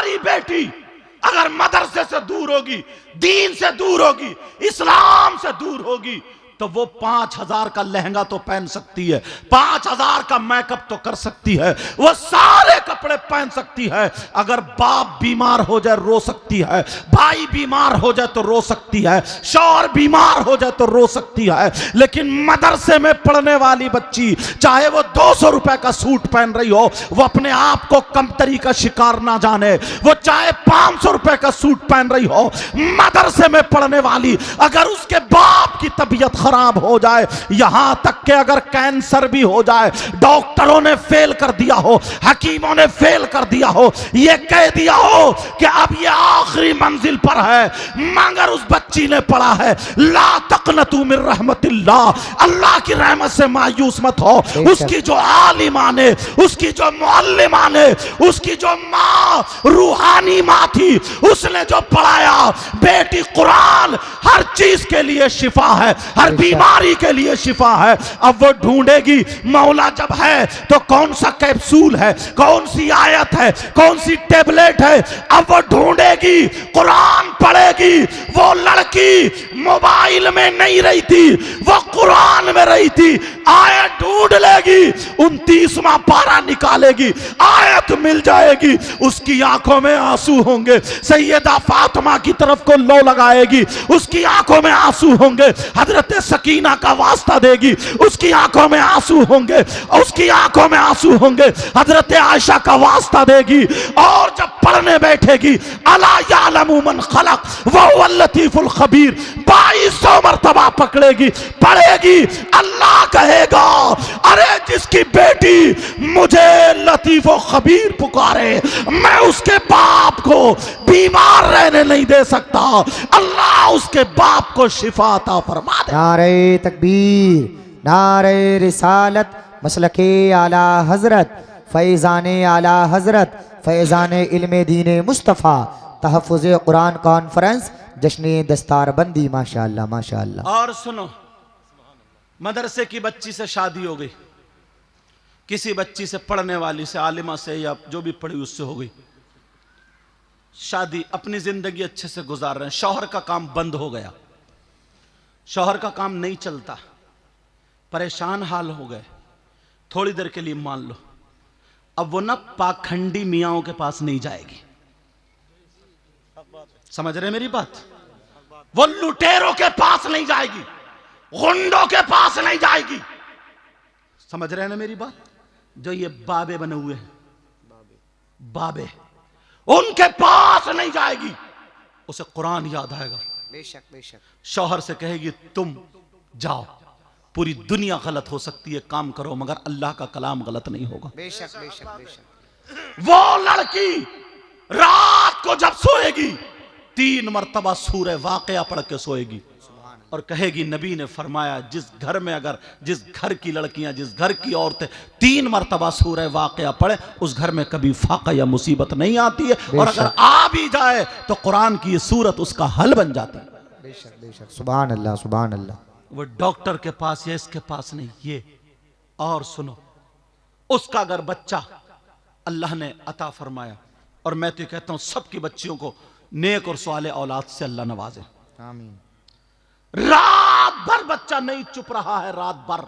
तुम्हारी बेटी अगर मदरसे से दूर होगी, दीन से दूर होगी, इस्लाम से दूर होगी, तो वो 5,000 का लहंगा तो पहन सकती है, 5,000 का मेकअप तो कर सकती है, वो सारे कपड़े पहन सकती है। अगर बाप बीमार हो जाए रो सकती है, भाई बीमार हो जाए तो रो सकती है, शौहर बीमार हो जाए तो रो सकती है। लेकिन मदरसे में पढ़ने वाली बच्ची, चाहे वो 200 रुपए का सूट पहन रही हो, वो अपने आप को कमतरी का शिकार ना जाने, वो चाहे 500 रुपए का सूट पहन रही हो, मदरसे में पढ़ने वाली अगर उसके बाप की तबीयत खराब हो जाए, यहां तक कि अगर कैंसर भी हो जाए, डॉक्टरों ने फेल कर दिया हो, हकीमों ने फेल कर दिया हो, ये कह दिया हो कि अब ये आखिरी मंजिल पर है, मगर उस बच्ची ने पढ़ा है ला तकनतू मिन रहमतिल्लाह, अल्लाह की रहमत से मायूस मत हो। उसकी जो आलिमा ने, उसकी जो मुअल्लिमा ने, उसकी जो माँ रूहानी माँ थी, उसने जो पढ़ाया, बेटी कुरान हर चीज के लिए शिफा है, हर बीमारी के लिए शिफा है। अब वो ढूंढेगी मौला जब है तो कौन सा कैप्सूल है, कौन सी आयत है, कौन सी टेबलेट है, अब वो ढूंढेगी, कुरान पढ़ेगी। वो लड़की मोबाइल में नहीं रही थी, वो कुरान में रही थी, आयत ढूंढ लेगी, 29वां पारा निकालेगी, आयत मिल जाएगी, उसकी आंखों में आंसू होंगे, सैयदा फातिमा की तरफ को लो लगाएगी, उसकी आंखों में आंसू होंगे, हजरत सकीना का वास्ता देगी, उसकी आंखों में आंसू होंगे, उसकी आंखों में आंसू होंगे, हजरत आयशा का वास्ता देगी। और जब पढ़ने बैठेगी, अला यालमु मन खलक व हुवल लतीफुल खबीर, 2200 मरतबा पकड़ेगी, पढ़ेगी, अल्लाह कहेगा अरे जिसकी बेटी मुझे लतीफ व खबीर पुकारे, मैं उसके बाप को बीमार रहने नहीं दे सकता, अल्लाह उसके बाप को शिफा अता फरमा दे। नारे तकबीर, नारे रिसालत, मसलके आला हजरत, फैज़ाने आला हजरत, फैज़ाने इल्मे दीने मुस्तफ़ा, तहफ़्फ़ुज़ कुरान कॉन्फ्रेंस, जश्न दस्तारबंदी। माशाअल्लाह माशाअल्लाह। और सुनो, मदरसे की बच्ची से शादी हो गई, किसी बच्ची से पढ़ने वाली से, आलिमा से, या जो भी पढ़ी उससे हो गई शादी, अपनी जिंदगी अच्छे से गुजार रहे हैं, शौहर का काम बंद हो गया, शौहर का काम नहीं चलता, परेशान हाल हो गए। थोड़ी देर के लिए मान लो, अब वो ना पाखंडी मियाओं के पास नहीं जाएगी, समझ रहे मेरी बात, वो लुटेरों के पास नहीं जाएगी, गुंडों के पास नहीं जाएगी, समझ रहे हैं ना मेरी बात। जो ये बाबे बने हुए हैं, बाबे, उनके पास नहीं जाएगी, उसे कुरान याद आएगा, बेशक बेशक। शौहर से कहेगी तुम जाओ, पूरी दुनिया गलत हो सकती है, काम करो, मगर अल्लाह का कलाम गलत नहीं होगा। बेशक बेशक बेशक। वो लड़की रात को जब सोएगी 3 मरतबा सूरह वाक़िया पढ़ के सोएगी और कहेगी नबी ने फरमाया जिस घर में, अगर जिस घर की लड़कियां, जिस घर की औरतें 3 मरतबा सूरह वाक़िया पढ़े, उस घर में कभी फाका या मुसीबत नहीं आती है, और अगर आ भी जाए तो कुरान की ये सूरत उसका हल बन जाती है। बेशक बेशक। सुभान अल्लाह सुभान अल्लाह। वो डॉक्टर के पास या इसके पास नहीं, ये। और सुनो, उसका अगर बच्चा अल्लाह ने अता फरमाया, और मैं तो कहता हूं सबकी बच्चियों को नेक और स्वाले औलाद से अल्लाह नवाजे, आमीन। रात भर बच्चा नहीं चुप रहा है, रात भर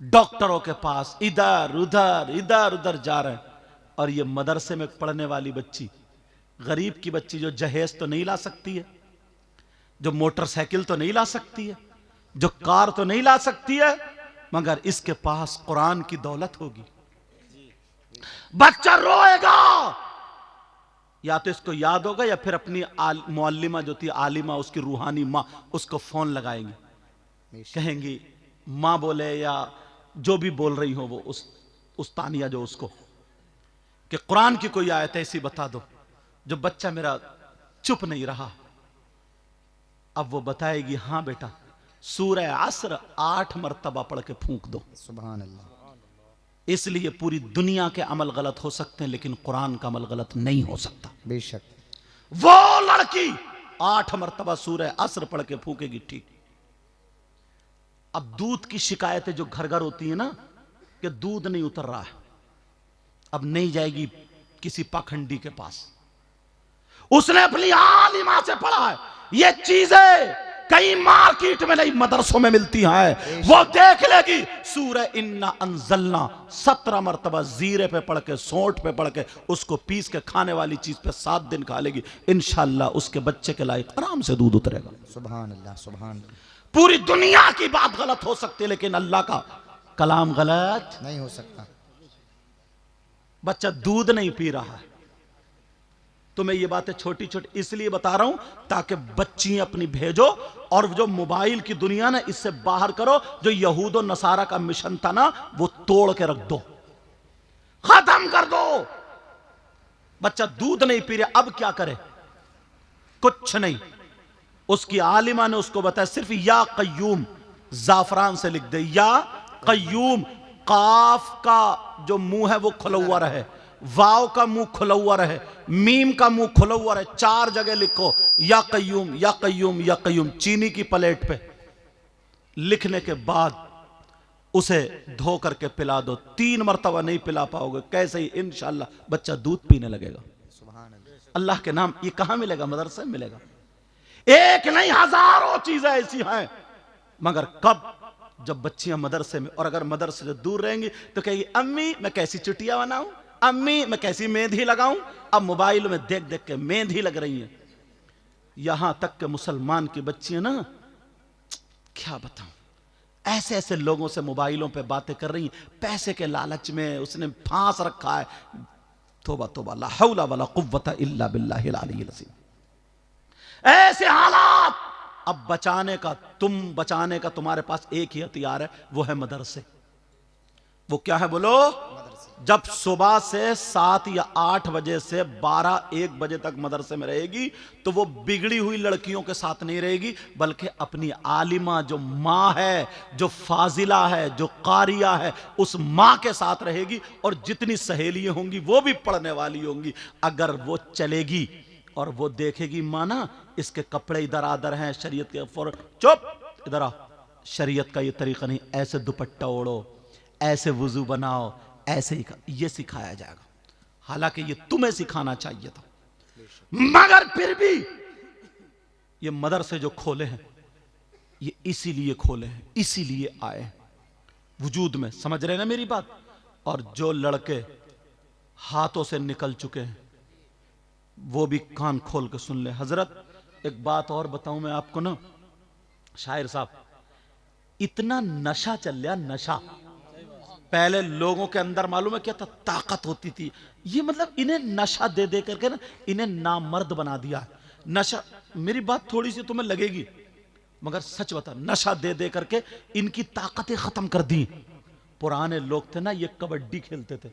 डॉक्टरों के पास इधर उधर जा रहे हैं, और ये मदरसे में पढ़ने वाली बच्ची, गरीब की बच्ची, जो जहेज तो नहीं ला सकती है, जो मोटरसाइकिल तो नहीं ला सकती है, जो कार तो नहीं ला सकती है, मगर इसके पास कुरान की दौलत होगी। बच्चा रोएगा, या तो इसको याद होगा, या फिर अपनी मुअल्लिमा जो थी, आलिमा, उसकी रूहानी माँ, उसको फोन लगाएंगी, कहेंगी माँ बोले या जो भी बोल रही हो वो, उस तानिया जो उसको, कि कुरान की कोई आयत ऐसी बता दो जो बच्चा मेरा चुप नहीं रहा। अब वो बताएगी हाँ बेटा, सूरह असर 8 मरतबा पढ़ के फूंक दो। सुभान अल्लाह। इसलिए पूरी दुनिया के अमल गलत हो सकते हैं, लेकिन कुरान का अमल गलत नहीं हो सकता। बेशक। वो लड़की 8 मरतबा सूरह असर पढ़ के फूकेगी, ठीक। अब दूध की शिकायतें जो घर घर होती है ना, कि दूध नहीं उतर रहा है, अब नहीं जाएगी किसी पाखंडी के पास, उसने अपनी आलिमा से पढ़ा है। ये चीजें कई मार्केट में नहीं, मदरसों में मिलती हैं। वो देख लेगी सूरह इन्ना अंजलना 17 मरतबा जीरे पे पढ़ के, सोंठ पे पढ़ के, उसको पीस के खाने वाली चीज पे 7 दिन खा लेगी, इंशाअल्लाह उसके बच्चे के लायक आराम से दूध उतरेगा। सुभान अल्लाह, सुभान अल्लाह। पूरी दुनिया की बात गलत हो सकती है, लेकिन अल्लाह का कलाम गलत नहीं हो सकता। बच्चा दूध नहीं पी रहा है, तो मैं ये बातें छोटी छोटी इसलिए बता रहा हूं ताकि बच्ची अपनी भेजो, और जो मोबाइल की दुनिया ना, इससे बाहर करो। जो यहूद और नसारा का मिशन था ना, वो तोड़ के रख दो, खत्म कर दो। बच्चा दूध नहीं पी रहा, अब क्या करे? कुछ नहीं। उसकी आलिमा ने उसको बताया, सिर्फ या कय्यूम जाफरान से लिख दे, या कय्यूम। काफ का जो मुंह है वो खुला हुआ रहे, वाव का मुंह खुला हुआ रहे, मीम का मुंह खुला हुआ रहे, 4 जगह लिखो या कय्यूम या कय्यूम या कय्यूम, चीनी की प्लेट पे। लिखने के बाद उसे धो करके पिला दो। 3 मरतबा नहीं पिला पाओगे, कैसे ही इंशाअल्लाह बच्चा दूध पीने लगेगा। सुभान अल्लाह। अल्लाह के नाम। ये कहां मिलेगा? मदरसे में मिलेगा। एक नहीं, हजारों चीजें ऐसी हैं, मगर कब? जब बच्चियां मदरसे में, और अगर मदरसे से दूर रहेंगी तो कहेगी अम्मी मैं कैसी चुटिया बनाऊं, अम्मी मैं कैसी मेहंदी लगाऊं। अब मोबाइल में देख देख के मेहंदी लग रही है। यहां तक के मुसलमान की बच्चियां ना, क्या बताऊं, ऐसे ऐसे लोगों से मोबाइलों पे बातें कर रही हैं, पैसे के लालच में उसने फांस रखा है। तौबा तौबा, ला हौला वला कुव्वता इल्ला बिल्लाहिल अलीय्यिल अज़ीम। ऐसे हालात। अब बचाने का तुम्हारे पास एक ही हथियार है, वो है मदरसे। वो क्या है बोलो? जब सुबह से 7 या 8 बजे से 12-1 बजे तक मदरसे में रहेगी, तो वो बिगड़ी हुई लड़कियों के साथ नहीं रहेगी, बल्कि अपनी आलिमा जो माँ है, जो फाजिला है, जो कारिया है, उस माँ के साथ रहेगी। और जितनी सहेलियां होंगी वो भी पढ़ने वाली होंगी। अगर वो चलेगी और वो देखेगी माँ ना, इसके कपड़े इधर आदर हैं, शरीयत के फौरन चुप इधर आओ, शरीयत का ये तरीका नहीं, ऐसे दुपट्टा ओढ़ो, ऐसे वुजू बनाओ, ऐसे ही ये सिखाया जाएगा। हालांकि ये तुम्हें सिखाना चाहिए था, मगर फिर भी ये मदरसे जो खोले हैं, ये इसीलिए खोले हैं, इसीलिए आए हैं वजूद में। समझ रहे ना मेरी बात? और जो लड़के हाथों से निकल चुके हैं वो भी कान खोल के सुन ले। हजरत एक बात और बताऊं मैं आपको ना, शायर साहब, इतना नशा चल रहा, नशा। पहले लोगों के अंदर मालूम है क्या था? ताकत होती थी। ये मतलब इन्हें नशा दे दे करके ना, इन्हें नामर्द बना दिया। नशा, मेरी बात थोड़ी सी तुम्हें लगेगी, मगर सच बता, नशा दे दे करके इनकी ताकतें खत्म कर दी। पुराने लोग थे ना, ये कबड्डी खेलते थे,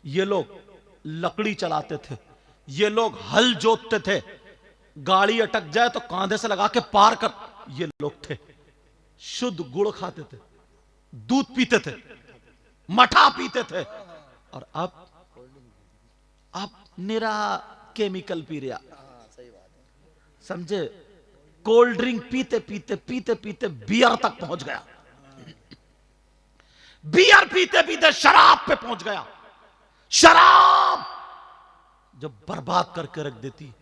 ये लोग लकड़ी चलाते थे, ये लोग हल जोतते थे, गाड़ी अटक जाए तो कांधे से लगा के पार कर, ये लोग थे। शुद्ध गुड़ खाते थे, दूध पीते थे, मठा पीते थे। और अब निरा केमिकल पी रहा, समझे? कोल्ड ड्रिंक पीते पीते पीते पीते बियर तक पहुंच गया, बियर पीते पीते शराब पे पहुंच गया। शराब जो बर्बाद करके रख देती।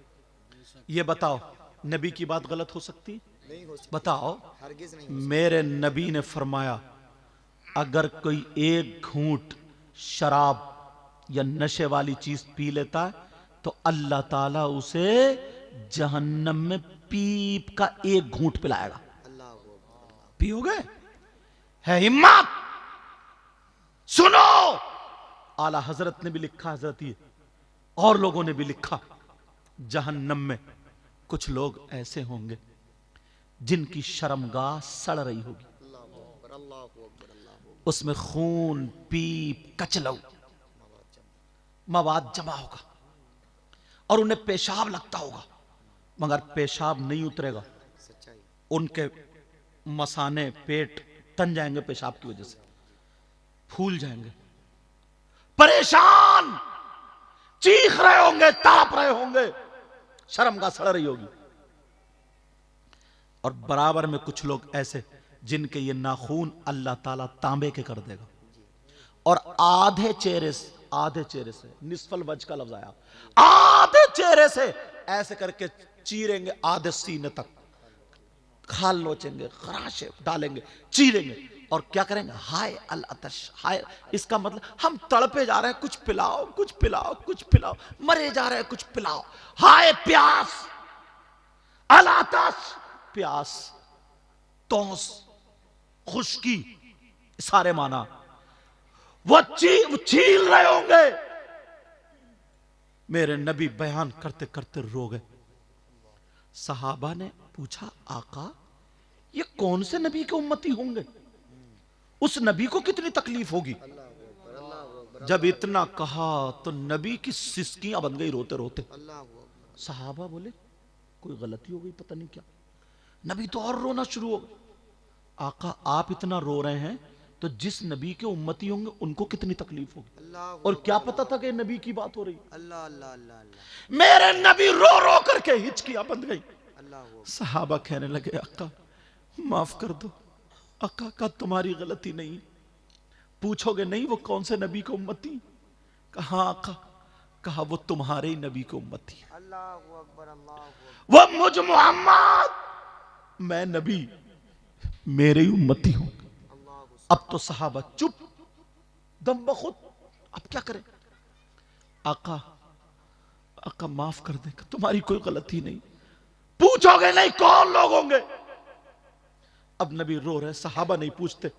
ये बताओ, नबी की बात गलत हो सकती? नहीं हो सकता। बताओ। हरगिज़ नहीं। मेरे नबी ने फरमाया, अगर कोई एक घूंट शराब या नशे वाली चीज पी लेता है तो अल्लाह ताला उसे जहन्नम में पीप का एक घूंट पिलाएगा। पियोगे? है हिम्मत? सुनो, आला हजरत ने भी लिखा, हजरत ये और लोगों ने भी लिखा, जहन्नम में कुछ लोग ऐसे होंगे जिनकी शर्मगाह सड़ रही होगी, उसमें खून, पीप, कचलऊ, मवाद जमा होगा और उन्हें पेशाब लगता होगा, मगर पेशाब नहीं उतरेगा। उनके मसाने, पेट तन जाएंगे पेशाब की वजह से, फूल जाएंगे, परेशान, चीख रहे होंगे, ताप रहे होंगे, शर्मगाह सड़ रही होगी। और बराबर में कुछ लोग ऐसे जिनके ये नाखून अल्लाह ताला तांबे के कर देगा और आधे चेहरे आधे चेहरे से, निस्फल वज का लफ्ज आया, आधे चेहरे से ऐसे करके चीरेंगे आधे सीने तक, खाल नोचेंगे, खराशे डालेंगे, चीरेंगे और क्या करेंगे, हाय अल अतश, हाय, इसका मतलब हम तड़पे जा रहे हैं, कुछ पिलाओ, कुछ पिलाओ, कुछ पिलाओ, मरे जा रहे हैं, कुछ पिलाओ, हाय प्यास, अल अतश प्यास, तौस खुश्की, सारे माना। वो छील रहे होंगे। मेरे नबी बयान करते करते रो गए। सहाबा ने पूछा, आका ये कौन से नबी के उम्मती होंगे, उस नबी को कितनी तकलीफ होगी। जब इतना कहा तो नबी की सिसकियां बन गई रोते रोते। सहाबा बोले कोई गलती हो गई, पता नहीं क्या। नबी तो और रोना शुरू हो गए। आका आप इतना रो रहे हैं तो जिस नबी के उम्मती होंगे उनको कितनी तकलीफ होगी। और क्या पता था कि नबी की बात हो रही। अल्लाह अल्लाह अल्लाह। मेरे नबी रो रो करके हिचकियां बंध गई। सहाबा कहने लगे, अक्का माफ कर दो, अक्का का तुम्हारी गलती नहीं। पूछोगे नहीं वो कौन से नबी के उम्मती। कहा अक्का, कहा वो तुम्हारे ही नबी के उम्मती है। वो मुझ मोहम्मद, मैं नबी, मेरे ही उम्मती हूं। अब तो सहाबा चुप, दम बखुद। अब क्या करें। आका, आका माफ कर दे, तुम्हारी कोई गलती नहीं। पूछोगे नहीं कौन लोग होंगे। अब नबी रो रहे, सहाबा नहीं पूछते।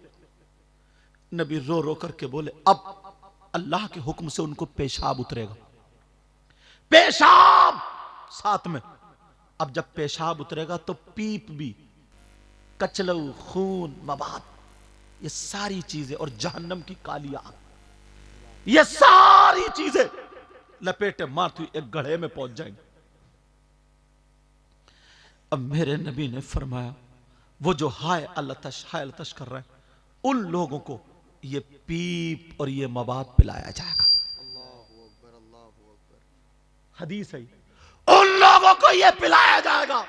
नबी रो रो करके बोले, अब अल्लाह के हुक्म से उनको पेशाब उतरेगा। पेशाब साथ में। अब जब पेशाब उतरेगा तो पीप भी, कचलऊ, खून, मवाद, ये सारी चीजें और जहन्नम की काली आग, ये सारी चीजें लपेटे मारती हुई एक गड्ढे में पहुंच जाएंगे। अब मेरे नबी ने फरमाया, वो जो हाय अलतश हाय अलतश कर रहे हैं उन लोगों को ये पीप और ये मवाद पिलाया जाएगा। हदीस है, उन लोगों को ये पिलाया जाएगा।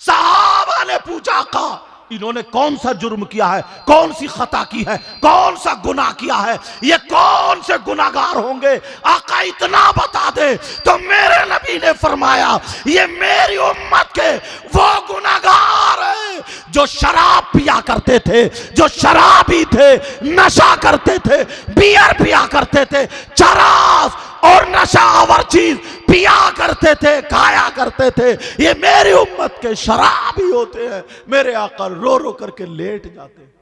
सहाबा ने पूछा, का इन्होंने कौन सा जुर्म किया है, कौन सी खता की है, कौन सा गुनाह किया है, ये कौन से गुनाहगार होंगे। आका इतना बता दे। तो मेरे नबी ने फरमाया, ये मेरी उम्मत के वो गुनाहगार हैं जो शराब पिया करते थे, जो शराबी थे, नशा करते थे, बियर पिया करते थे, चरस और नशावर चीज पिया करते थे, खाया करते थे। ये मेरी उम्मत के शराबी होते हैं। मेरे आका रो रो करके लेट जाते हैं।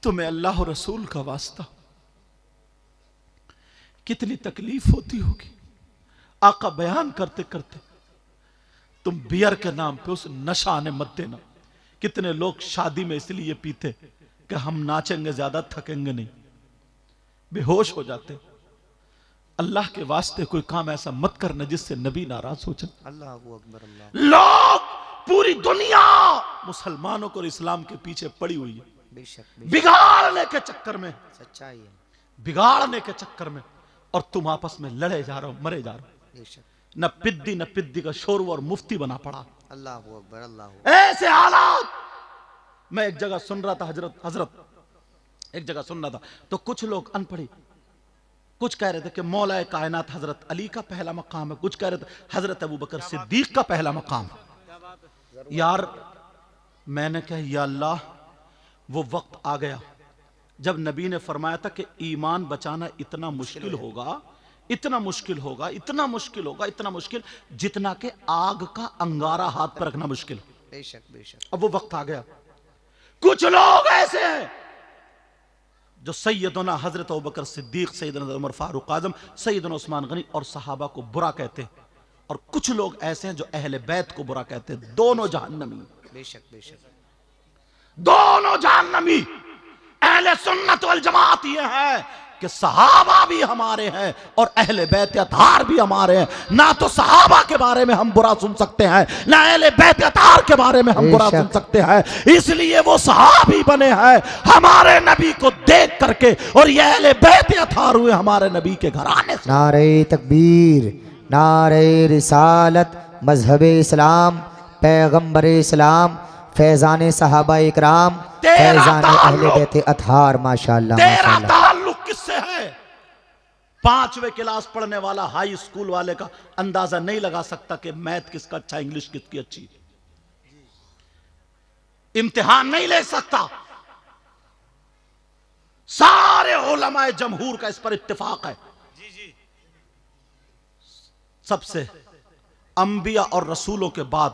तुम्हें अल्लाह और रसूल का वास्ता कितनी तकलीफ होती होगी। आका बयान करते करते, तुम बियर के नाम पे उस नशा आने मत देना। कितने लोग शादी में इसलिए पीते कि हम नाचेंगे ज्यादा, थकेंगे नहीं, बेहोश हो जाते। अल्लाह के वास्ते कोई काम ऐसा मत करना जिससे नबी नाराज हो जाए। अल्लाह अकबर अल्लाह। लोग, पूरी दुनिया मुसलमानों को और इस्लाम के पीछे पड़ी हुई है, बेशक बिगाड़ने के चक्कर में, सच्चाई है, बिगाड़ने के चक्कर में। और तुम आपस में लड़े जा रहे हो, मरे जा रहे हो। बेशक। न पिद्दी का शोर और मुफ्ती बना पड़ा। अल्लाह अकबर अल्लाह। ऐसे हालात। मैं एक जगह सुन रहा था, हजरत एक जगह सुन रहा था, तो कुछ लोग अनपढ़ी कुछ कह रहे थे कि मौला कायनात हजरत अली का पहला मकाम है, कुछ कह रहे थे हजरत अबू बकर सिद्दीक का पहला मकाम है। यार मैंने कहा, या अल्लाह, वो वक्त आ गया जब नबी ने फरमाया था कि ईमान बचाना इतना मुश्किल होगा, इतना मुश्किल होगा, इतना मुश्किल होगा, इतना मुश्किल जितना कि आग का अंगारा हाथ पर रखना मुश्किल। बेशक बेशक। अब वो वक्त आ गया। कुछ लोग ऐसे हैं जो सैयदना हजरत अबू बकर सिद्दीक, सैयदना उमर फारूक आजम, सैयदना उस्मान गनी और सहाबा को बुरा कहते हैं। और कुछ लोग ऐसे हैं जो अहले बैत को बुरा कहते हैं। दोनों जहन्नमी। बेशक बेशक। दोनों जहन्नमी। अहले सुन्नत वल जमात ये है कि सहाबा भी हमारे हैं और अहले बैत अतार भी हमारे हैं। ना तो सहाबा के बारे में हम बुरा सुन सकते हैं, ना अहले बैत अतार के बारे में हम बुरा सुन सकते हैं। इसलिए वो सहाबी बने हैं हमारे नबी को देख करके, और ये अहले बैत अतार हुए हमारे नबी के घराने से। नारे तकबीर, नारे रिसालत, मजहब इस्लाम, पैगंबर इस्लाम, फैजान सहाबा इकराम, फैजान अहले बैत अतार। माशाअल्लाह तेरा माशाअल्लाह। ताल्लुक किससे है? 5वीं क्लास पढ़ने वाला हाई स्कूल वाले का अंदाजा नहीं लगा सकता कि मैथ किसका अच्छा, इंग्लिश किसकी अच्छी। इम्तिहान नहीं ले सकता। सारे उलमाए जमहूर का इस पर इत्तेफाक है। सबसे अंबिया और रसूलों के बाद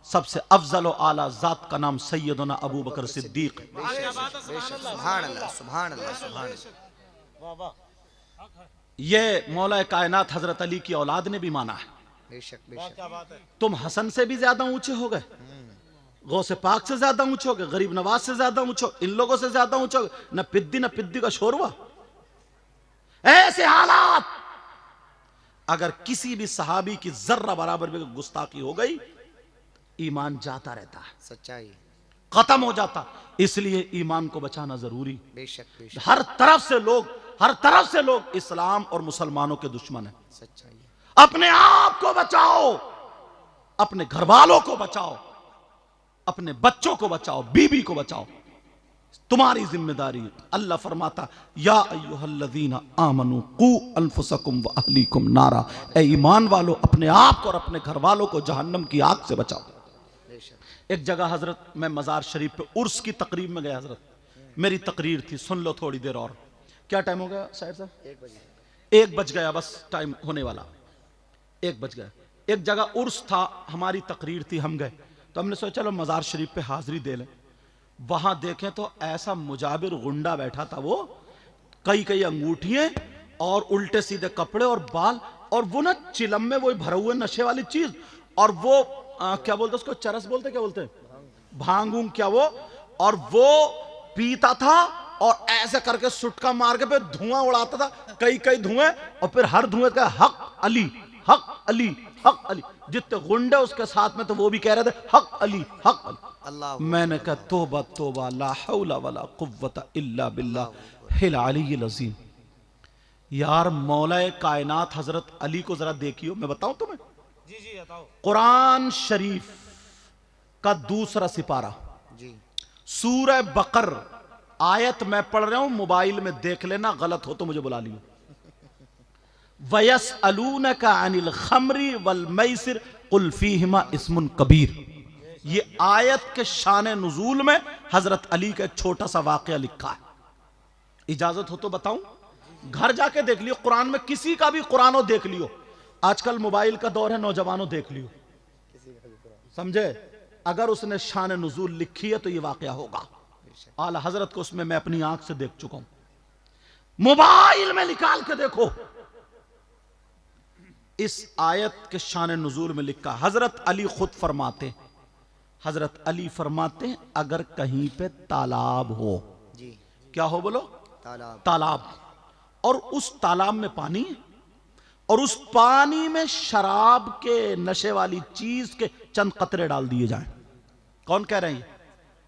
सबसे अफजल और आला जात का नाम सैयदना अबू बकर सिद्दीक। सुभान अल्लाह, सुभान अल्लाह, सुभान अल्लाह। ये मौला कायनात हजरत अली की औलाद ने भी माना है। बेशक बेशक। तुम हसन से भी ज्यादा ऊंचे हो गए, गौसे पाक से ज्यादा ऊंचे हो गए, गरीब नवाज से ज्यादा ऊंचे हो, इन लोगों से ज्यादा ऊंचे हो गए। न पिद्दी का शोरवा। ऐसे हालात अगर किसी भी सहाबी की जर्रा बराबर भी गुस्ताखी हो गई, ईमान जाता रहता है, सच्चाई खत्म हो जाता। इसलिए ईमान को बचाना जरूरी। बेशक बेशक। हर तरफ से लोग इस्लाम और मुसलमानों के दुश्मन हैं। सच्चाई। अपने आप को बचाओ, अपने घर वालों को बचाओ, अपने बच्चों को बचाओ, बीबी को बचाओ, तुम्हारी जिम्मेदारी। अल्लाह फरमाता या अय्युहल्लज़ीना आमनू कू अनफुसकुम व अहलीकुम नारा। ए ईमान वालों, अपने आप को और अपने घर वालों को जहन्नम की आग से बचाओ। एक जगह हजरत, मैं मजार शरीफ पे उर्स की तकरीब में गया। हजरत, मेरी तकरीर थी, सुन लो थोड़ी देर और। क्या टाइम हो गया साहब साहब? 1 बज गया, बस टाइम होने वाला, 1 बज गया। एक जगह उर्स था, हमारी तकरीर थी, हम गए तो हमने सोचा चलो मजार शरीफ पे हाजिरी दे लें। वहां देखें तो ऐसा मुजाबिर गुंडा बैठा था, वो कई अंगूठियां और उल्टे सीधे कपड़े और बाल, और वो ना चिलम में वो भरे हुए नशे वाली चीज, और वो क्या बोलते उसको, चरस बोलते, क्या बोलते, भांगू क्या वो, और वो पीता था और ऐसे करके सुटका मार के फिर धुआं उड़ाता था, कई धुएं, और फिर हर धुएं का हक अली, हक अली, हक अली। जितने गुंडे उसके साथ में तो वो भी कह रहे थे हक अली, हक अली। अल्लाह। मैंने कहा तौबा तौबा, ला हौला वला कुव्वता इल्ला बिल्लाहिल अलीय्यिल अज़ीम। यार मौला कायनात हजरत अली को जरा देखियो। मैं बताऊं तुम्हें, जी बताओ। कुरान शरीफ का 2रा सिपारा, जी, सूरह बकर, आयत मैं पढ़ रहा हूं, मोबाइल में देख लेना, गलत हो तो मुझे बुला लियो। वयसअलूनका अनिल खमरी वल मैसिर कुल फीहिमा इस्मुन कबीर। ये आयत के शान नुजूल में हजरत अली का एक छोटा सा वाकया लिखा है। इजाजत हो तो बताऊं? घर जाके देख लियो, कुरान में किसी का भी कुरानो देख लियो। आजकल मोबाइल का दौर है, नौजवानों देख लियो, समझे? अगर उसने शान नुजूल लिखी है तो ये वाकया होगा। आला हजरत को उसमें मैं अपनी आंख से देख चुका हूं, मोबाइल में निकाल के देखो। इस आयत के शान नुजूल में लिखा, हजरत अली खुद फरमाते, हजरत अली फरमाते अगर कहीं पे तालाब हो, जी, क्या हो बोलो? तालाब। और उस तालाब में पानी है, और उस पानी में शराब के नशे वाली चीज के चंद कतरे डाल दिए जाएं। कौन कह रहे हैं?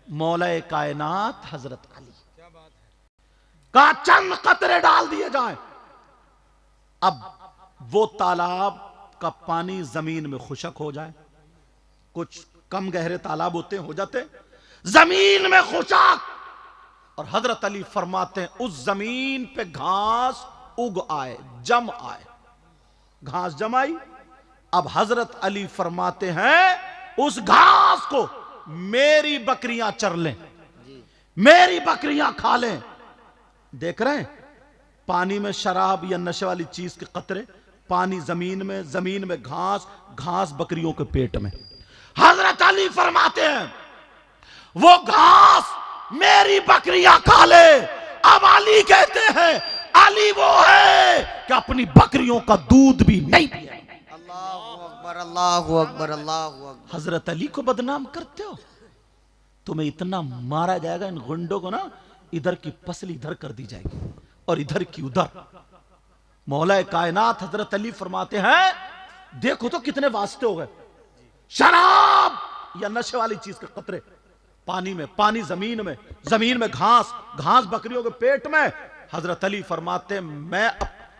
मौला कायनात हजरत अली का चंद कतरे डाल दिए जाएं। अब वो तालाब का पानी जमीन में खुशक हो जाए, कुछ कम गहरे तालाब होते हो जाते, जमीन में खुशक, और हजरत अली फरमाते हैं उस जमीन पे घास उग आए, जम आए, घास जमाई। अब हजरत अली फरमाते हैं उस घास को मेरी बकरियां चर लें, मेरी बकरियां खा लें। देख रहे हैं, पानी में शराब या नशे वाली चीज के कतरे, पानी जमीन में घास, घास बकरियों के पेट में। हजरत अली फरमाते हैं वो घास मेरी बकरियां खा ले। अब अली कहते हैं अली वो है कि अपनी बकरियों का दूध भी नहीं पिया। अल्लाहु अकबर, अल्लाहु अकबर, अल्लाहु अकबर। हजरत अली को बदनाम करते हो, तुम्हें इतना मारा जाएगा, इन गुंडों को ना इधर की पसली इधर कर दी जाएगी और इधर की उधर। मौला कायनात हजरत अली फरमाते हैं देखो तो कितने वास्ते हो गए, शराब या नशे वाली चीज के कतरे पानी में, पानी जमीन में घास, घास बकरियों के पेट में। हजरत अली फरमाते मैं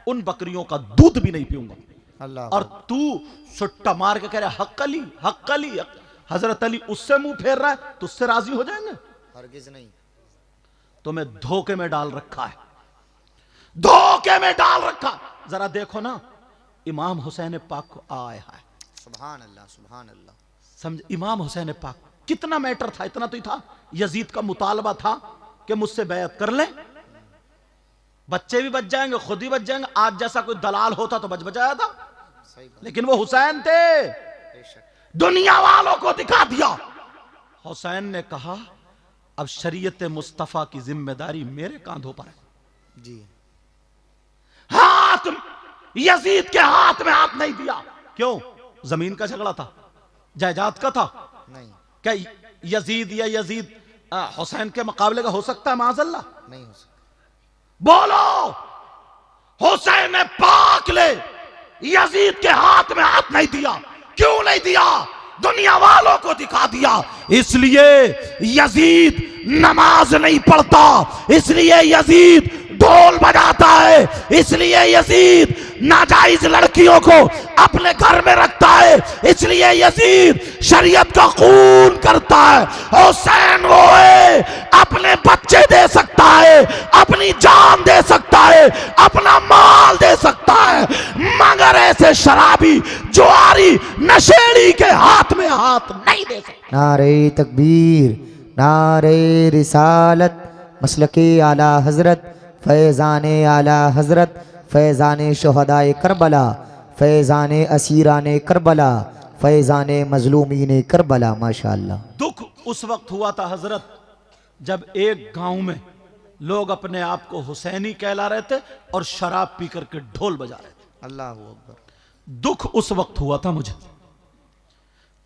उन बकरियों का दूध भी नहीं पीऊंगा। अल्लाह। और तू सुट्टा मार के कह रहा है हक अली, हक अली। हजरत अली उससे मुंह फेर रहा है तो उससे राजी हो जाएंगे? हरगिज नहीं। तुम्हें धोखे में डाल रखा है, धोखे में डाल रखा। जरा देखो ना इमाम हुसैन पाक को, आए हाय सुभान अल्लाह सुभान अल्लाह। समझ, इमाम हुसैन पाक कितना मैटर था, इतना तो ही था। यजीद का मुतालबा था कि मुझसे बैत कर ले, बच्चे भी बच जाएंगे, खुद ही बच जाएंगे। आज जैसा कोई दलाल होता तो बच बचाया था, सही बात, लेकिन वो हुसैन थे, बेशक। दुनिया वालों को दिखा दिया। हुसैन ने कहा अब शरीयत मुस्तफा की जिम्मेदारी मेरे कांधों पर है। जी हाथ यजीद के हाथ में हाथ नहीं दिया। क्यों? जमीन का झगड़ा था, जायदाद का था। नहीं, क्या यजीद या यजीद हुसैन के मुकाबले का हो सकता है? माज़अल्लाह नहीं हो सकता। बोलो, हुसैन पाक ने यजीद के हाथ में हाथ नहीं दिया। क्यों नहीं दिया? दुनिया वालों को दिखा दिया। इसलिए यजीद नमाज नहीं पढ़ता, इसलिए यजीद ढोल बजाता है, इसलिए यजीद नाजायज लड़कियों को अपने घर में रखता है, इसलिए यजीद शरीयत का खून करता है। हुसैन वो है, अपने बच्चे दे सकता है, अपनी जान दे सकता है, अपना माल दे सकता है, मगर ऐसे शराबी जुआरी नशेड़ी के हाथ में हाथ नहीं दे सकता। नारे तकबीर, नारे रिसालत, मसलके आला हजरत, फैज़ाने आला हजरत, फैज़ाने शहदाए करबला, फैज़ाने असीराने करबला, फैज़ाने मजलूमीने करबला। माशाअल्लाह। दुख उस वक्त हुआ था हजरत जब एक गांव में लोग अपने आप को हुसैनी कहला रहे थे और शराब पी करके ढोल बजा रहे थे। अल्लाह अकबर। दुख उस वक्त हुआ था मुझे,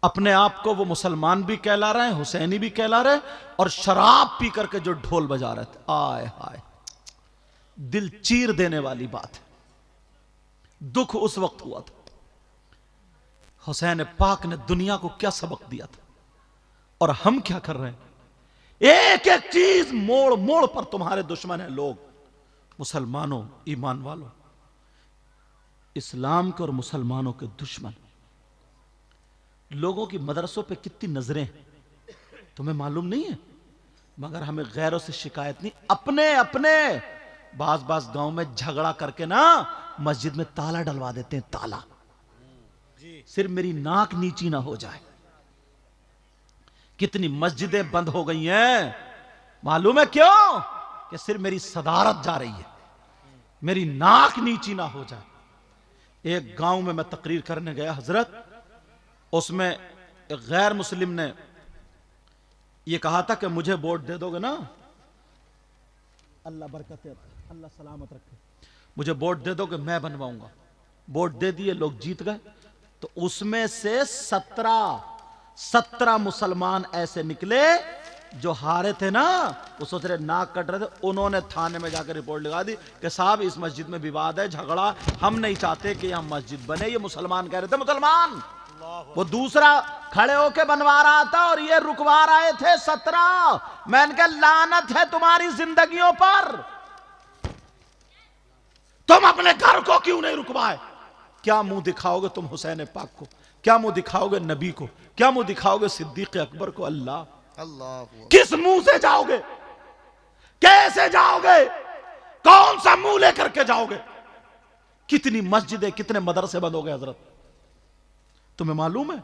अपने आप को वो मुसलमान भी कहला रहे हैं, हुसैनी भी कहला रहे हैं, और शराब पी करके जो ढोल बजा रहे थे। आय हाय, दिल चीर देने वाली बात है। दुख उस वक्त हुआ था। हुसैन पाक ने दुनिया को क्या सबक दिया था, और हम क्या कर रहे हैं? एक एक चीज मोड़ मोड़ पर तुम्हारे दुश्मन हैं लोग। मुसलमानों, ईमान वालों, इस्लाम के और मुसलमानों के दुश्मन। लोगों की मदरसों पे कितनी नजरें तुम्हें मालूम नहीं है, मगर हमें गैरों से शिकायत नहीं, अपने अपने बाज बाज गांव में झगड़ा करके ना मस्जिद में ताला डलवा देते हैं। ताला, सिर्फ मेरी नाक नीची ना हो जाए। कितनी मस्जिदें बंद हो गई हैं मालूम है क्यों? कि सिर्फ मेरी सदारत जा रही है, मेरी नाक नीची ना हो जाए। एक गांव में मैं तकरीर करने गया हजरत, उसमें एक गैर मुस्लिम ने यह कहा था कि मुझे वोट दे दोगे ना, अल्लाह बरकत, अल्लाह सलामत रखे, मुझे वोट दे दोगे मैं बनवाऊंगा। वोट दे दिए, लोग जीत गए। तो उसमें से 17 मुसलमान ऐसे निकले जो हारे थे ना, वो सोच रहे नाक कट रहे थे, उन्होंने थाने में जाकर रिपोर्ट लगा दी कि साहब इस मस्जिद में विवाद है, झगड़ा, हम नहीं चाहते कि यहां मस्जिद बने। ये मुसलमान कह रहे थे, मुसलमान। वो दूसरा खड़े होके बनवा रहा था और ये रुकवा रहे थे 17। मैंने कहा लानत है तुम्हारी जिंदगियों पर, तुम अपने घर को क्यों नहीं रुकवाए? क्या मुंह दिखाओगे तुम हुसैन पाक को? क्या मुंह दिखाओगे नबी को? क्या मुंह दिखाओगे सिद्दीक अकबर को? अल्लाह अल्लाह, किस मुंह से जाओगे? कैसे जाओगे? कौन सा मुंह लेकर के जाओगे? कितनी मस्जिदें, कितने मदरसे बंद हो गए हजरत, तुम्हें मालूम है?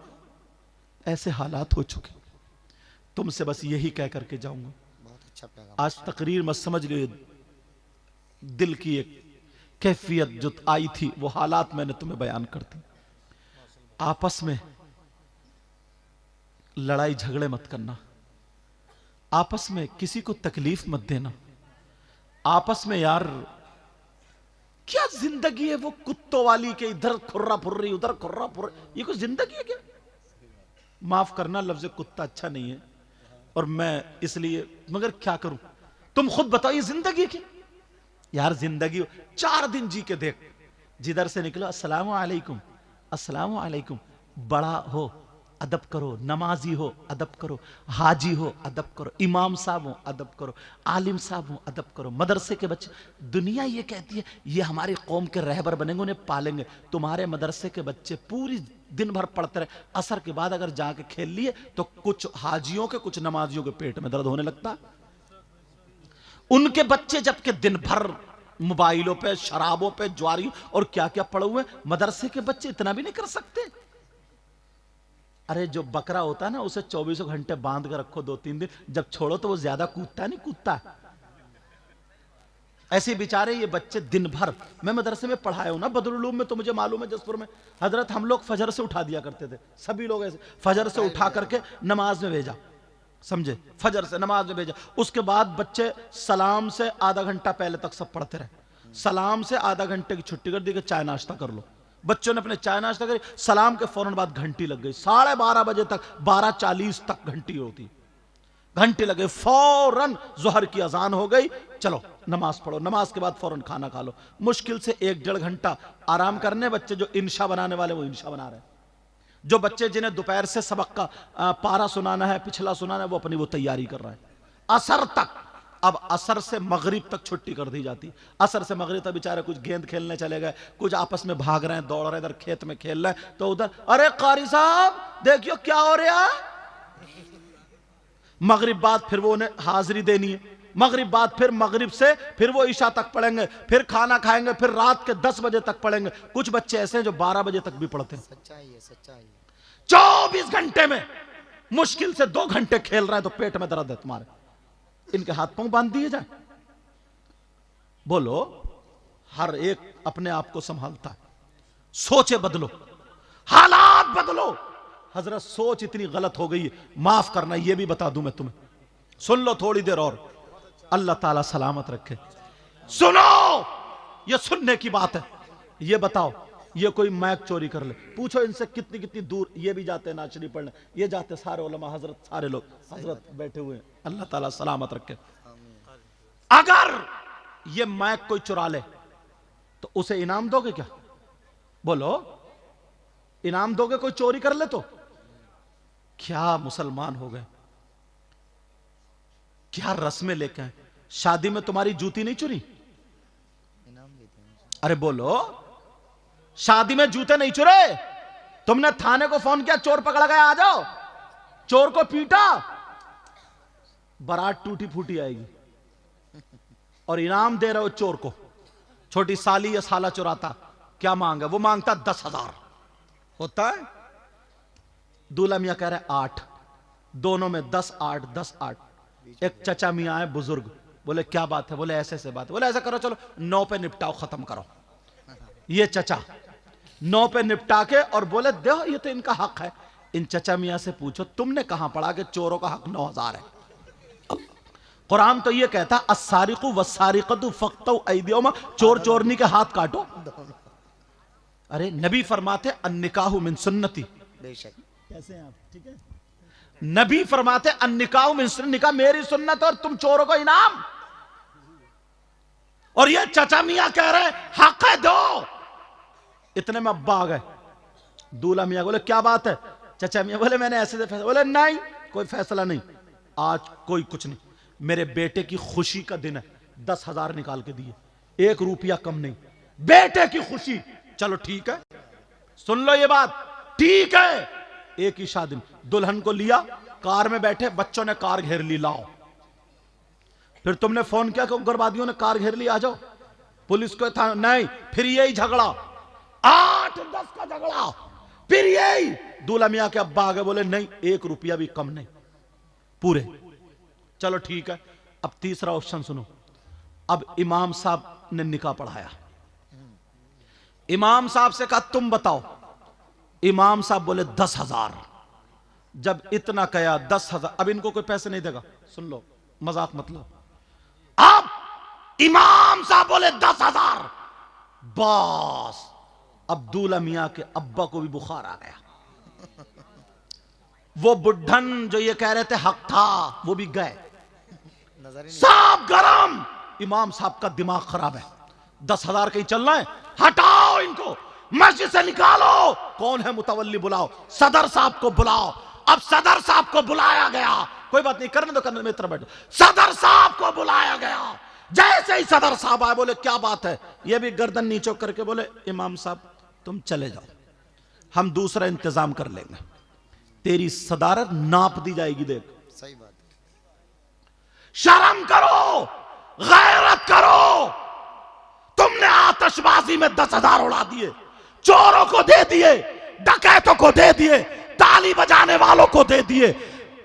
ऐसे हालात हो चुके। तुमसे बस यही कह करके जाऊंगा, बहुत अच्छा पैगाम। आज तकरीर में समझ लो, दिल की एक कैफियत जो आई थी, वो हालात मैंने तुम्हें बयान कर दी। आपस में लड़ाई झगड़े मत करना, आपस में किसी को तकलीफ मत देना, आपस में यार क्या जिंदगी है वो कुत्तों वाली के, इधर खुर्रा फुर्री उधर खुर्रा फुर्री, ये कोई जिंदगी है क्या? माफ करना, लफ्ज कुत्ता अच्छा नहीं है और मैं इसलिए, मगर क्या करूं? तुम खुद बताओ ये जिंदगी क्या यार? जिंदगी 4 दिन जी के देख, जिधर से निकलो अस्सलामु अलैकुम, अस्सलामु अलैकुम, बड़ा हो अदब करो, नमाजी हो अदब करो, हाजी हो अदब करो, इमाम साहब हो अदब करो, आलिम साहब हो अदब करो, मदरसे के बच्चे। दुनिया ये कहती है ये हमारी कौम के रहबर बनेंगे, उन्हें पालेंगे। तुम्हारे मदरसे के बच्चे पूरी दिन भर पढ़ते रहे, असर के बाद अगर जाके खेल लिए तो कुछ हाजियों के, कुछ नमाजियों के पेट में दर्द होने लगता। उनके बच्चे जबकि दिन भर मोबाइलों पे, शराबों पे, ज्वारी और क्या क्या पड़े हुए। मदरसे के बच्चे इतना भी नहीं कर सकते। अरे जो बकरा होता है ना, उसे 24 घंटे बांध कर रखो 2-3 दिन, जब छोड़ो तो वो ज्यादा कूदता नहीं कूदता। ऐसे बेचारे ये बच्चे दिन भर, मैं मदरसे में पढ़ाया हूं ना बदरुल में, तो मुझे मालूम है जसपुर में हजरत हम लोग फजर से उठा दिया करते थे, सभी लोग ऐसे फजर से उठा करके नमाज में भेजा, समझे, फजर से नमाज में भेजा। उसके बाद बच्चे सलाम से आधा घंटा पहले तक सब पढ़ते रहे, सलाम से आधा घंटे की छुट्टी कर दी कि चाय नाश्ता कर लो। बच्चों ने अपने चाय नाश्ता करी, सलाम के फौरन बाद घंटी लग गई, 12:30 बजे तक, 12:40 तक घंटी होती, घंटे लगे, फौरन जोहर की अजान हो गई, चलो नमाज पढ़ो, नमाज के बाद फौरन खाना खा लो। मुश्किल से 1-1.5 घंटा आराम करने बच्चे, जो इंशा बनाने वाले वो इंशा बना रहे हैं, जो बच्चे जिन्हें दोपहर से सबक का पारा सुनाना है, पिछला सुनाना है, वो अपनी वो तैयारी कर रहा है असर तक। अब असर से मगरिब तक छुट्टी कर दी जाती, असर से मगरिब तक बेचारे कुछ गेंद खेलने चले गए, कुछ आपस में भाग रहे हैं, दौड़ रहे हैं, इधर खेत में खेल रहे हैं, तो उधर अरे कारी साहब देखियो क्या हो रहा है। मगरिब बाद फिर वो उन्हें हाजिरी देनी है, मगरिब बाद फिर मगरिब से फिर वो ईशा तक पढ़ेंगे, फिर खाना खाएंगे, फिर रात के 10 बजे तक पढ़ेंगे। कुछ बच्चे ऐसे हैं जो 12 बजे तक भी पढ़ते हैं। सच्चाई है, सच्चाई है। 24 घंटे में मुश्किल से 2 घंटे खेल रहे हैं तो पेट में दर्द है तुम्हारे, इनके हाथ पांव बांध दिए जाए। बोलो, हर एक अपने आप को संभालता है, सोचे बदलो, हालात बदलो। हजरत सोच इतनी गलत हो गई है, माफ करना, यह भी बता दूं मैं तुम्हें, सुन लो थोड़ी देर और, अल्लाह ताला सलामत रखे। सुनो, ये सुनने की बात है। ये बताओ, ये कोई मैक चोरी कर ले, पूछो इनसे कितनी कितनी दूर ये भी जाते हैं नाचनी पढ़ने, ये जाते सारे उलमा हजरत, सारे लोग हजरत बैठे हुए हैं, अल्लाह ताला सलामत रखे। अगर ये मैक कोई चुरा ले तो उसे इनाम दोगे क्या? बोलो, इनाम दोगे? कोई चोरी कर ले तो? क्या मुसलमान हो गए, क्या रस्में लेके आए। शादी में तुम्हारी जूती नहीं चुरी? अरे बोलो, शादी में जूते नहीं चुरे? तुमने थाने को फोन किया, चोर पकड़ा गया, आ जाओ, चोर को पीटा, बारात टूटी फूटी आएगी और इनाम दे रहे हो चोर को। छोटी साली या साला चुराता, क्या मांगा? वो मांगता 10,000 होता है, दूल्हा मियां कह रहे 8, दोनों में 10, 8, 10, 8। एक चचा मियां है बुजुर्ग, बोले क्या बात है? बोले ऐसे ऐसे बात है। बोले ऐसा करो, चलो 9 पे निपटाओ, खत्म करो। ये चचा 9 पे निपटा के और बोले देखो ये तो इनका हक है। इन चचा मियां से पूछो तुमने कहां पढ़ा कि चोरों का हक 9,000 है? कुरान तो ये कहता अस्सारिकु वस्सारिकतु फक्तु ऐदियुहुमा, चोर चोरनी के हाथ काटो। अरे नबी फरमाते अन्निकाहु मिन सुन्नती, बेशक। कैसे हैं आप? ठीक है। नबी फरमाते अन्निकाहु मिन सुन्नती, निकाह मेरी सुन्नत और तुम चोरों को इनाम। और ये चचा मियां कह रहे हक है दो। इतने में अब्बा आ गए, दूल्हा मियां बोले क्या बात है? चचा मियां बोले मैंने ऐसे फैसला। बोले नहीं, कोई फैसला नहीं, आज कोई कुछ नहीं, मेरे बेटे की खुशी का दिन है, 10,000 निकाल के दिए, 1 रुपया कम नहीं, बेटे की खुशी। चलो ठीक है, सुन लो ये बात, ठीक है। एक ही शादी में दुल्हन को लिया, कार में बैठे, बच्चों ने कार घेर ली, लाओ। फिर तुमने फोन किया कि उग्रवादियों ने कार घेर ली, आ जाओ। पुलिस को था नहीं, फिर यही झगड़ा, 8-10 का झगड़ा, फिर यही। दूल्हा मियां के अब्बा आ गए, बोले नहीं 1 रुपया भी कम नहीं, पूरे। चलो ठीक है। अब तीसरा ऑप्शन सुनो। अब इमाम साहब ने निकाह पढ़ाया, इमाम साहब से कहा तुम बताओ। इमाम साहब बोले 10,000। जब इतना कहा 10,000, अब इनको कोई पैसे नहीं देगा, सुन लो, मजाक मत लो। अब इमाम साहब बोले 10,000, बस अब दूल्हा मियां के अब्बा को भी बुखार आ गया। वो बुढ़न जो ये कह रहे थे हक था, वो भी गए, साहब गरम। इमाम साहब का दिमाग खराब है, 10,000 कहीं चलना है, हटाओ इनको, मस्जिद से निकालो। कौन है मुतवल्ली? बुलाओ, सदर साहब को बुलाओ। अब सदर साहब को बुलाया गया, कोई बात नहीं, करने दो, करने मित्र बैठो। सदर साहब को बुलाया गया, जैसे ही सदर साहब आए, बोले क्या बात है? ये भी गर्दन नीचो करके बोले इमाम साहब तुम चले जाओ, हम दूसरा इंतजाम कर लेंगे, तेरी सदारत नाप दी जाएगी। देख, सही बात है। शर्म करो, गैरत करो। तुमने आतिशबाजी में 10,000 उड़ा दिए, चोरों को दे दिए, डकैतों को दे दिए, ताली बजाने वालों को दे दिए,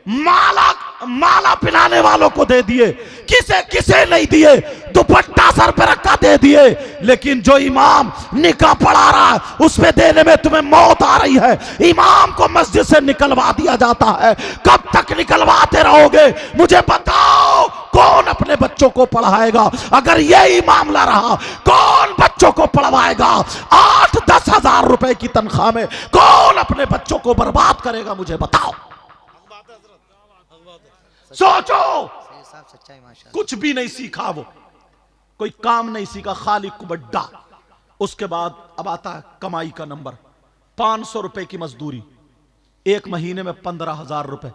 माला पिलाने वालों को दे दिए, किसे किसे नहीं दिए, दुपट्टा सर पे रखा दे दिए। लेकिन जो इमाम निकाह पढ़ा रहा है उस पे देने में तुम्हें मौत आ रही है। इमाम को मस्जिद से निकलवा दिया जाता है। कब तक निकलवाते रहोगे? मुझे बताओ, कौन अपने बच्चों को पढ़ाएगा? अगर यही मामला रहा, कौन बच्चों को पढ़वाएगा? 8-10 हजार रुपए की तनख्वाह में कौन अपने बच्चों को बर्बाद करेगा? मुझे बताओ। सोचो, सच्चाई माशाअल्लाह। कुछ भी नहीं सीखा, वो कोई काम नहीं सीखा, खाली कुबड्डा। उसके बाद अब आता है कमाई का नंबर। 500 रुपए की मजदूरी, एक महीने में 15,000 रुपए।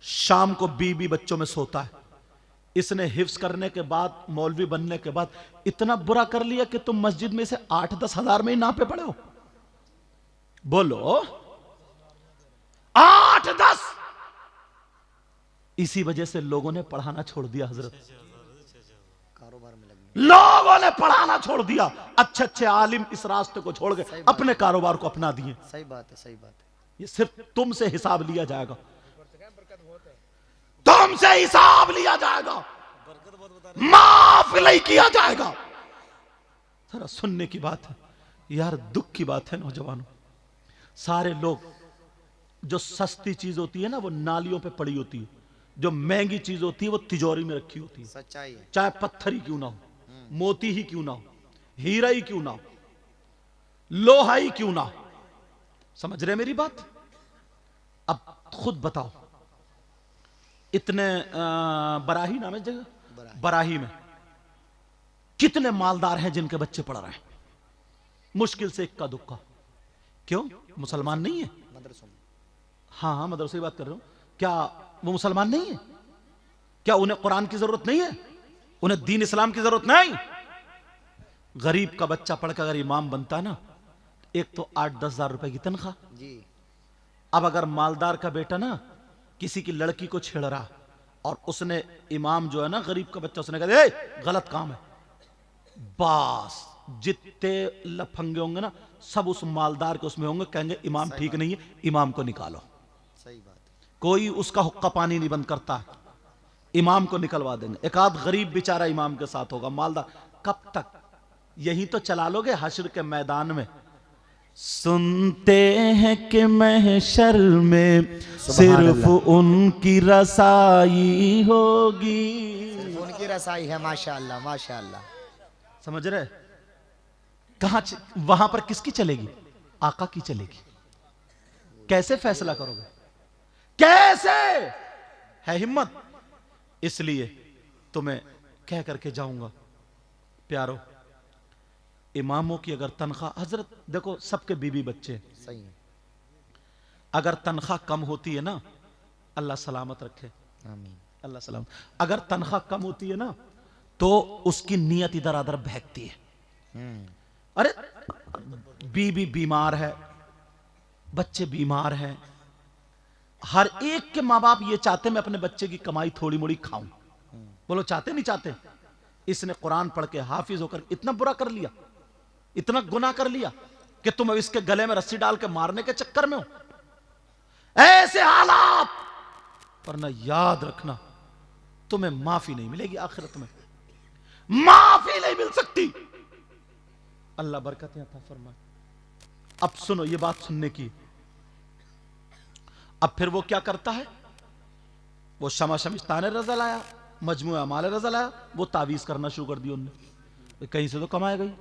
शाम को बीबी बच्चों में सोता है। इसने हिफ्स करने के बाद, मौलवी बनने के बाद इतना बुरा कर लिया कि तुम मस्जिद में से 8-10 हजार में ही नापे पड़े हो। बोलो, 8-10। इसी वजह से लोगों ने पढ़ाना छोड़ दिया। हजरत, कारोबार में लगे लोगों ने पढ़ाना छोड़ दिया। अच्छे अच्छे आलिम इस रास्ते को छोड़ गए, अपने कारोबार को अपना दिए। सही बात है, सही बात है। ये सिर्फ तुमसे हिसाब लिया जाएगा, तुमसे हिसाब लिया जाएगा, माफ नहीं किया जाएगा। जरा सुनने की बात है यार, दुख की बात है नौजवानों। सारे लोग, जो सस्ती चीज होती है ना वो नालियों पे पड़ी होती है, जो महंगी चीज होती है वो तिजोरी में रखी होती है। सच्चाई है। चाहे पत्थर ही क्यों ना हो, मोती ही क्यों ना हो, हीरा ही क्यों ना हो, लोहा ही क्यों ना हो। समझ रहे मेरी बात? अब खुद बताओ, इतने बराही नाम है जगह, बराही में कितने मालदार हैं जिनके बच्चे पढ़ रहे हैं? मुश्किल से इक्का दुक्का। क्यों? मुसलमान नहीं है। मदरसों में। हाँ हाँ, मदरसे की बात कर रहा हूं। क्या वो मुसलमान नहीं है? क्या उन्हें कुरान की जरूरत नहीं है? उन्हें दीन इस्लाम की जरूरत नहीं? गरीब का बच्चा पढ़कर अगर इमाम बनता ना, एक तो 8-10 हजार रुपए की तनख्वाह जी। अब अगर मालदार का बेटा ना किसी की लड़की को छेड़ रहा और उसने, इमाम जो है ना, गरीब का बच्चा, उसने कहा ए गलत काम है, बस जितने लफंगे होंगे ना सब उस मालदार के उसमें होंगे, कहेंगे इमाम ठीक नहीं है, इमाम को निकालो। सही बात है। कोई उसका हुक्का पानी नहीं बंद करता, इमाम को निकलवा देंगे। एक आध गरीब बेचारा इमाम के साथ होगा, मालदार कब तक? यही तो चला लोगे हश्र के मैदान में। सुनते हैं कि महशर में सिर्फ उनकी रसाई होगी। सिर्फ उनकी रसाई है। माशाअल्लाह, माशाअल्लाह। समझ रहे? कहां वहां पर किसकी चलेगी? आका की चलेगी। कैसे फैसला करोगे? कैसे है हिम्मत? इसलिए तुम्हें कह करके जाऊंगा, प्यारो, इमामों की अगर तनख्वाह, हजरत देखो सबके बीबी बच्चे, सही है। अगर तनख्वाह कम होती है ना, अल्लाह सलामत रखे, आमीन। अल्लाह सलामत। अगर तनख्वाह कम होती है ना तो उसकी नीयत इधर उधर बहकती है। अरे बीबी बीमार है, बच्चे बीमार हैं, हर एक के माँ बाप ये चाहते मैं अपने बच्चे की कमाई थोड़ी मोड़ी खाऊं। बोलो चाहते नहीं चाहते? इसने कुरान पढ़ के हाफिज होकर इतना बुरा कर लिया, इतना गुनाह कर लिया कि तुम अब इसके गले में रस्सी डाल के मारने के चक्कर में हो। ऐसे हालात पर ना, याद रखना तुम्हें माफी नहीं मिलेगी आखिरत में, माफी नहीं मिल सकती। अल्लाह बरकतें अता फरमाए। अब सुनो, ये बात सुनने की। अब फिर वो क्या करता है? वो शमा शमिस्ताने रजा लाया, मजमुआ अमाल रजा लाया, वो तावीज करना शुरू कर दी उनने। कहीं से तो कमाएगा ही।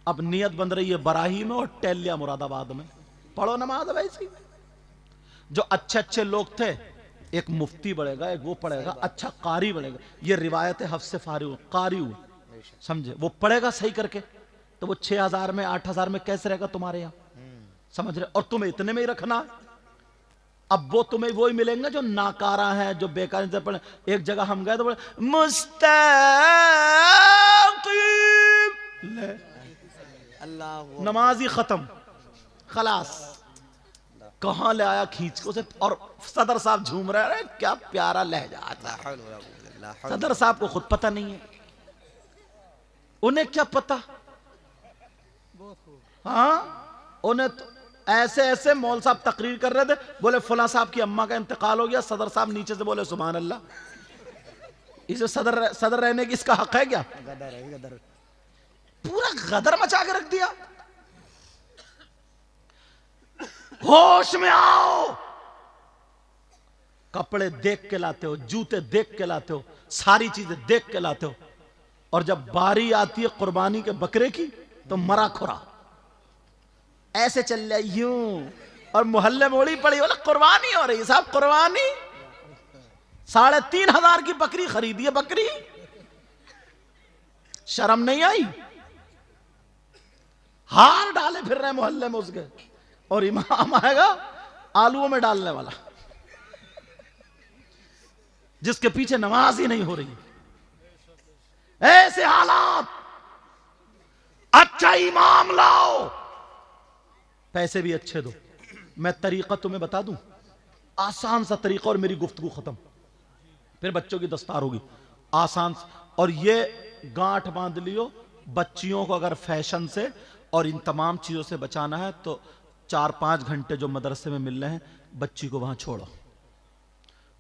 अब नियत बन रही है बराही में और टेलिया मुरादाबाद में। पढ़ो नमाज है वैसी। जो अच्छे अच्छे लोग थे, एक मुफ्ती बढ़ेगा, एक वो पढ़ेगा, अच्छा कारी बढ़ेगा। ये रिवायत है हफ्स फारी कारी हुए, समझे? वो पढ़ेगा सही करके तो वो 6,000 में 8,000 में कैसे रहेगा तुम्हारे यहां? समझ रहे? और तुम्हें इतने में ही रखना। अब वो तुम्हें वो ही मिलेंगे जो नाकारा है, जो बेकार से पढ़े। एक जगह हम गए तो बोले मुस्तकीम, अल्लाह, नमाज ही खत्म, खलास। कहां ले आया खींच को उसे, और सदर साहब झूम रहे हैं। क्या प्यारा लहजा आता है। सदर साहब को खुद पता नहीं है। उन्हें क्या पता। हाँ, उन्हें तो ऐसे ऐसे मौल साहब तकरीर कर रहे थे, बोले फला साहब की अम्मा का इंतकाल हो गया, सदर साहब नीचे से बोले सुभान अल्लाह। इसे सदर रहने की इसका हक है क्या? गदर है गदर। पूरा गदर मचा के रख दिया। होश में आओ। कपड़े देख के लाते हो, जूते देख के लाते हो, सारी चीजें देख के लाते हो, और जब बारी आती है कुर्बानी के बकरे की तो मरा खुरा ऐसे चल रहा यूं, और मोहल्ले में ओड़ी पड़ी, बोला कुर्बानी हो रही साहब, कुर्बानी 3,500 की बकरी खरीदी है। बकरी शर्म नहीं आई? हार डाले फिर रहे मोहल्ले में उसके, और इमाम आएगा आलूओं में डालने वाला, जिसके पीछे नमाज ही नहीं हो रही। ऐसे हालात, अच्छा इमाम लाओ, पैसे भी अच्छे दो। मैं तरीका तुम्हें बता दूं, आसान सा तरीका, और मेरी गुफ्तगू खत्म, फिर बच्चों की दस्तार होगी। आसान, और ये गांठ बांध लियो, बच्चियों को अगर फैशन से और इन तमाम चीजों से बचाना है तो 4-5 घंटे जो मदरसे में मिल रहे हैं, बच्ची को वहां छोड़ो,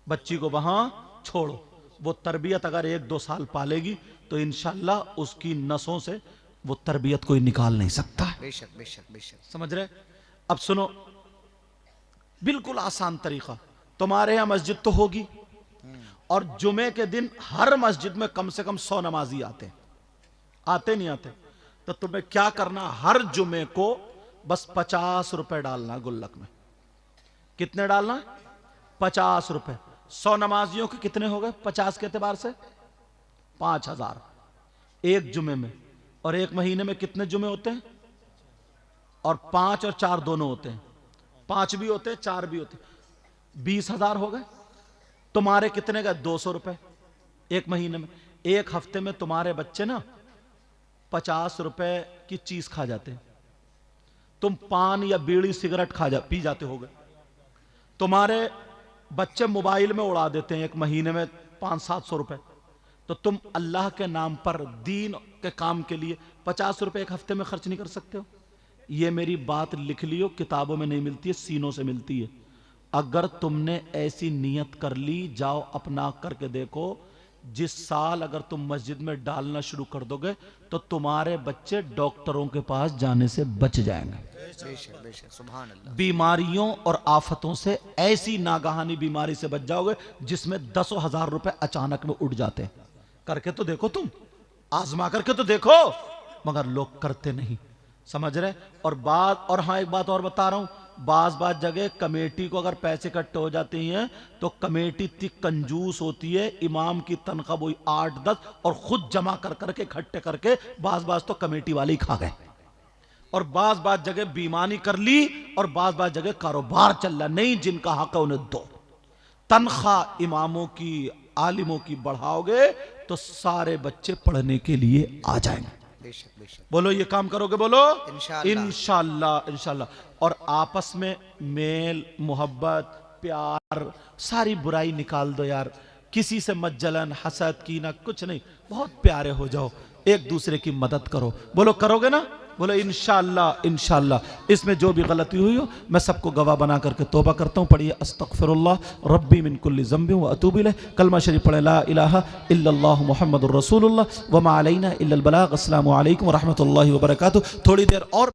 बच्ची को वहां छोड़ो। वो तरबियत अगर 1-2 साल पालेगी तो इंशाल्लाह उसकी नसों से वो तरबियत कोई निकाल नहीं सकता। बेशक बेशक बेशक। समझ रहे? अब सुनो, बिल्कुल आसान तरीका। तुम्हारे यहां मस्जिद तो होगी, और जुमे के दिन हर मस्जिद में कम से कम 100 नमाजी आते नहीं आते? तो तुम्हें क्या करना, हर जुमे को बस 50 रुपए डालना गुल्लक में। कितने डालना? 50 रुपए। 100 नमाजियों के कितने हो गए 50 के एतबार से? 5,000 एक जुमे में। और एक महीने में कितने जुमे होते हैं? और 5 और 4 दोनों होते हैं, 5 भी होते हैं 4 भी होते हैं। 20,000 हो गए। तुम्हारे कितने गए? 200 रुपए एक महीने में। एक हफ्ते में तुम्हारे बच्चे ना 50 रुपए की चीज खा जाते हैं। तुम पान या बीड़ी सिगरेट पी जाते होगे। तुम्हारे बच्चे मोबाइल में उड़ा देते हैं एक महीने में 500-700 रुपए। तो तुम अल्लाह के नाम पर दीन के काम के लिए 50 रुपए एक हफ्ते में खर्च नहीं कर सकते हो? ये मेरी बात लिख लियो, किताबों में नहीं मिलती है, सीनों से मिलती है। अगर तुमने ऐसी नियत कर ली, जाओ अपना करके देखो, जिस साल अगर तुम मस्जिद में डालना शुरू कर दोगे तो तुम्हारे बच्चे डॉक्टरों के पास जाने से बच जाएंगे। बेशक बेशक, सुभान अल्लाह। बीमारियों और आफतों से, ऐसी नागहानी बीमारी से बच जाओगे जिसमें 10,000 रुपए अचानक में उड़ जाते हैं। करके तो देखो, तुम आजमा करके तो देखो, मगर लोग करते नहीं। समझ रहे? और हाँ, एक बात और बता रहा हूं, बाज जगह कमेटी को अगर पैसे इकट्ठे हो जाते हैं तो कमेटी इतनी कंजूस होती है, इमाम की तनख्वाह वही 8-10 और खुद जमा कर करके इकट्ठे करके बाज तो कमेटी वाले ही खा गए। और बाज जगह बेईमानी कर ली, और बाज जगह कारोबार चल रहा। नहीं, जिनका हक है उन्हें दो। तनख्वाह इमामों की, आलिमों की बढ़ाओगे तो सारे बच्चे पढ़ने के लिए आ जाएंगे। बेशक बेशक। बोलो, ये काम करोगे? बोलो इंशाअल्लाह इंशाअल्लाह इंशाअल्लाह। और आपस में मेल, मोहब्बत, प्यार, सारी बुराई निकाल दो यार। किसी से मत जलन, हसद, कीना कुछ नहीं। बहुत प्यारे हो जाओ, एक दूसरे की मदद करो। बोलो, करोगे ना? बोलो इंशाअल्लाह इंशाअल्लाह। इसमें जो भी गलती हुई हो मैं सबको गवाह बना करके तौबा करता हूँ। पढ़िए अस्तगफिरुल्लाह रब्बी मिन कुल्ली ज़ंबिन व अतूबु इलैह। कलमा शरीफ पढ़े, ला इलाहा इल्लल्लाह मुहम्मदुर रसूलुल्लाह व मा अलैना इल्लल बलाग। अस्सलामु अलैकुम व रहमतुल्लाहि व बरकातुहू। थोड़ी देर और